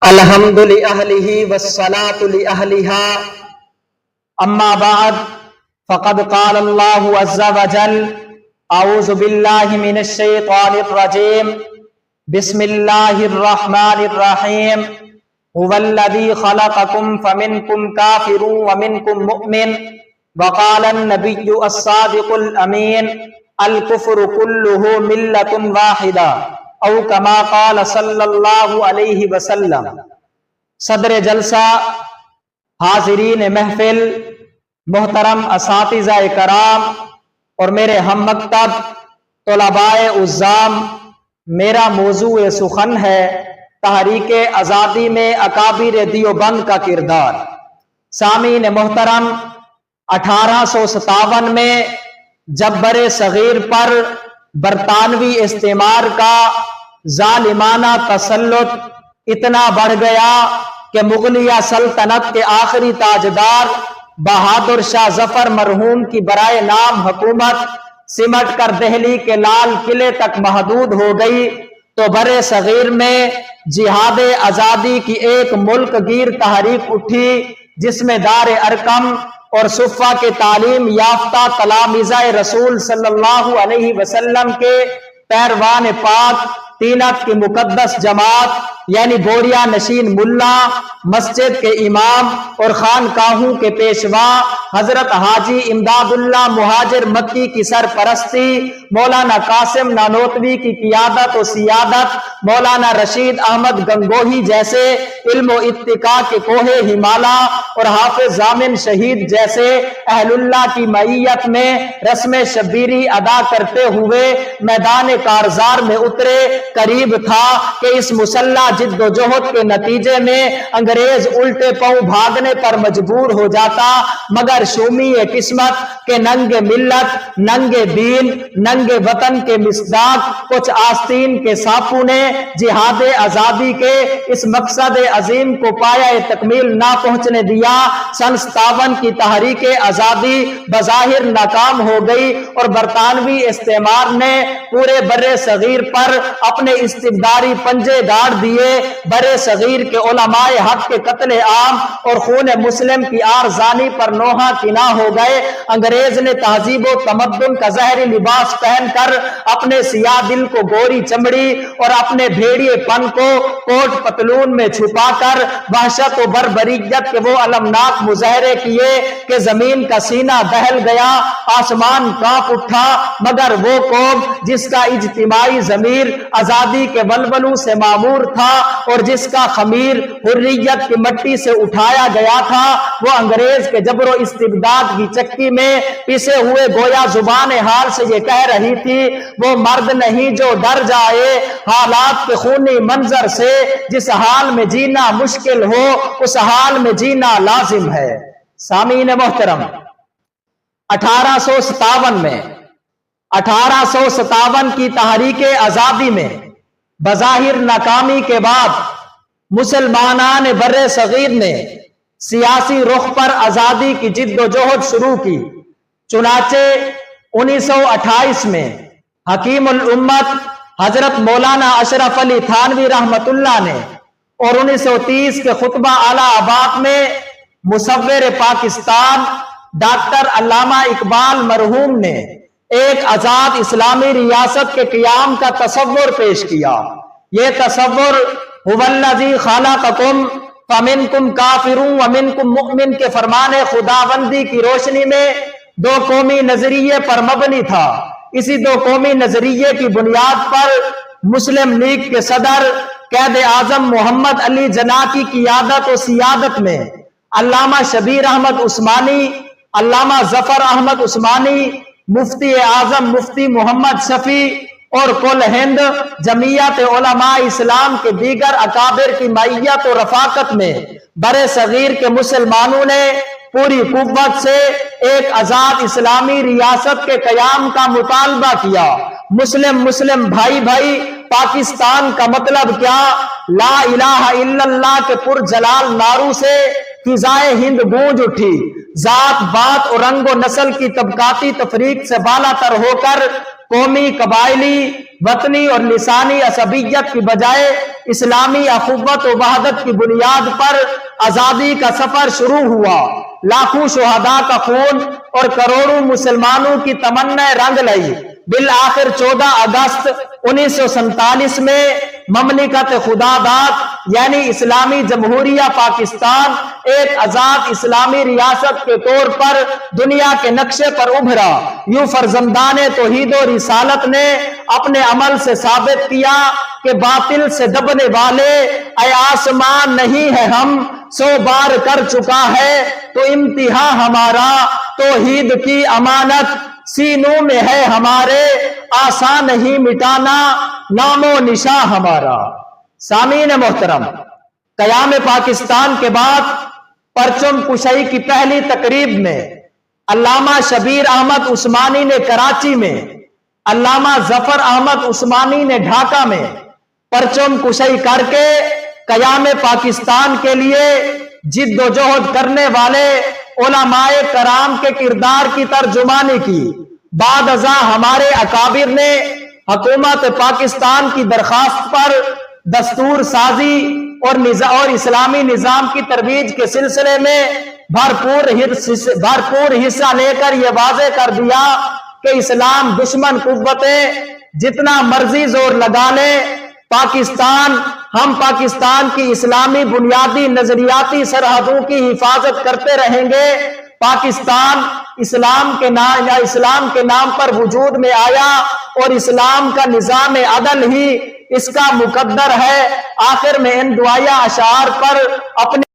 الحمد لأهله والصلاة لأهلها أما بعد فقد قال الله عز وجل أعوذ بالله من الشيطان الرجيم بسم الله الرحمن الرحيم هو الذي خلقكم فمنكم كافر ومنكم مؤمن وقال النبي الصادق الأمين الكفر كله ملة واحدة او کما قال صلی اللہ علیہ وسلم۔ صدر جلسہ، حاضرین محفل، محترم اساتذہ کرام اور میرے ہم مکتب طلباء عزام، میرا موضوع سخن ہے تحریک آزادی میں اکابر دیوبند کا کردار۔ سامعین محترم، 1857 میں جب برِ صغیر پر برطانوی استعمار کا ظالمانہ تسلط اتنا بڑھ گیا کہ مغلیہ سلطنت کے آخری تاجدار بہادر شاہ ظفر مرحوم کی برائے نام حکومت سمٹ کر دہلی کے لال قلعے تک محدود ہو گئی، تو برِ صغیر میں جہاد آزادی کی ایک ملک گیر تحریک اٹھی جس میں دار ارقم اور صفہ کے تعلیم یافتہ تلامذہ رسول صلی اللہ علیہ وسلم کے پیروان پاک تینت کی مقدس جماعت یعنی بوریا نشین ملا، مسجد کے امام اور خانقاہوں کے پیشوا حضرت حاجی امداد اللہ مہاجر مکی کی سرپرستی، مولانا قاسم نانوتوی کی قیادت و سیادت، مولانا رشید احمد گنگوہی جیسے علم و اتقاء کے کوہ ہمالا اور حافظ ضامن شہید جیسے اہل اللہ کی معیت میں رسم شبیری ادا کرتے ہوئے میدان کارزار میں اترے۔ قریب تھا کہ اس مسلح جد و جہد کے نتیجے میں انگریز الٹے پاؤں بھاگنے پر مجبور ہو جاتا، مگر شومی قسمت کے ننگے ملت، ننگے دین، ننگے وطن کے مصداق کچھ آستین کے سانپوں نے جہاد آزادی کے اس مقصد عظیم کو پایا تکمیل نہ پہنچنے دیا۔ سن 57 کی تحریک آزادی بظاہر ناکام ہو گئی اور برطانوی استعمار نے پورے برِ صغیر پر اپنے استبداری پنجے گاڑ دیے۔ برِ صغیر کے علماء حق کے قتل عام اور خون مسلم کی آرزانی پر نوحہ کناں ہو گئے۔ انگریز نے تہذیب و تمدن کا زہری لباس پہن کر اپنے سیاہ دل کو گوری چمڑی اور اپنے بھیڑیے پن کو کوٹ پتلون میں چھپا کر وحشت و بربریت کے وہ المناک مظاہرے کیے کہ زمین کا سینہ دہل گیا، آسمان کانپ اٹھا، مگر وہ قوم جس کا اجتماعی ضمیر آزادی کے ولولوں سے معمور تھا اور جس کا خمیر حریت کی مٹی سے اٹھایا گیا تھا، وہ انگریز کے جبر و استبداد کی چکی میں پسے ہوئے گویا زبان حال سے یہ کہہ رہی تھی، وہ مرد نہیں جو ڈر جائے حالات کے خونی منظر سے، جس حال میں جینا مشکل ہو اس حال میں جینا لازم ہے۔ سامعین محترم، 1857 کی تحریک آزادی میں بظاہر ناکامی کے بعد مسلمانان برِ صغیر نے سیاسی رخ پر آزادی کی جد و جہد شروع کی۔ چنانچہ 1928 میں حکیم الامت حضرت مولانا اشرف علی تھانوی رحمت اللہ نے اور 1930 کے خطبہ اعلیٰ آباد میں مصور پاکستان ڈاکٹر علامہ اقبال مرحوم نے ایک آزاد اسلامی ریاست کے قیام کا تصور پیش کیا۔ یہ تصور هو الذی خلقکم فمنکم کافر ومنکم مؤمن کے فرمان خداوندی کی روشنی میں دو قومی نظریے پر مبنی تھا۔ اسی دو قومی نظریے کی بنیاد پر مسلم لیگ کے صدر قائد اعظم محمد علی جناح کی قیادت و سیادت میں علامہ شبیر احمد عثمانی، علامہ ظفر احمد عثمانی، مفتی اعظم مفتی محمد شفیع اور کل ہند جمعیت علماء اسلام کے دیگر اکابر کی معیت و رفاقت میں برِ صغیر کے مسلمانوں نے پوری قوت سے ایک آزاد اسلامی ریاست کے قیام کا مطالبہ کیا۔ مسلم بھائی پاکستان کا مطلب کیا؟ لا الہ الا اللہ کے پرجلال نعروں سے فضائے ہند گونج اٹھی۔ ذات بات اور رنگ و نسل کی طبقاتی تفریق سے بالا تر ہو کر قومی, قبائلی, وطنی اور لسانی عصبیت کی بجائے اسلامی اخوت و وحدت کی بنیاد پر آزادی کا سفر شروع ہوا. لاکھوں شہداء کا خون اور کروڑوں مسلمانوں کی تمنا رنگ لائی. بالآخر 14 اگست 1947 میں مملکت خدا داد یعنی اسلامی جمہوریہ پاکستان ایک آزاد اسلامی ریاست کے طور پر دنیا کے نقشے پر ابھرا. یوں فرزندان توحید و رسالت نے اپنے عمل سے ثابت کیا کہ باطل سے دبنے والے اے آسمان نہیں ہے ہم 100 بار کر چکا ہے تو امتحان ہمارا. توحید کی امانت سینوں میں ہے ہمارے, آسان نہیں مٹانا نام و نشاں ہمارا. سامعین محترم, قیام پاکستان کے بعد پرچم کشائی کی پہلی تقریب میں علامہ شبیر احمد عثمانی نے کراچی میں, علامہ ظفر احمد عثمانی نے ڈھاکہ میں پرچم کشائی کر کے قیام پاکستان کے لیے جد و جہد کرنے والے علماء کرام کے کردار کی ترجمانی کی. بعد ازاں ہمارے اکابر نے حکومت پاکستان کی درخواست پر دستور سازی اور اسلامی نظام کی ترویج کے سلسلے میں بھرپور حصہ لے کر یہ واضح کر دیا کہ اسلام دشمن قوتیں جتنا مرضی زور لگا لے, ہم پاکستان کی اسلامی بنیادی نظریاتی سرحدوں کی حفاظت کرتے رہیں گے. پاکستان اسلام کے نام پر وجود میں آیا اور اسلام کا نظام عدل ہی اس کا مقدر ہے. آخر میں ان دعائیہ اشعار پر اپنے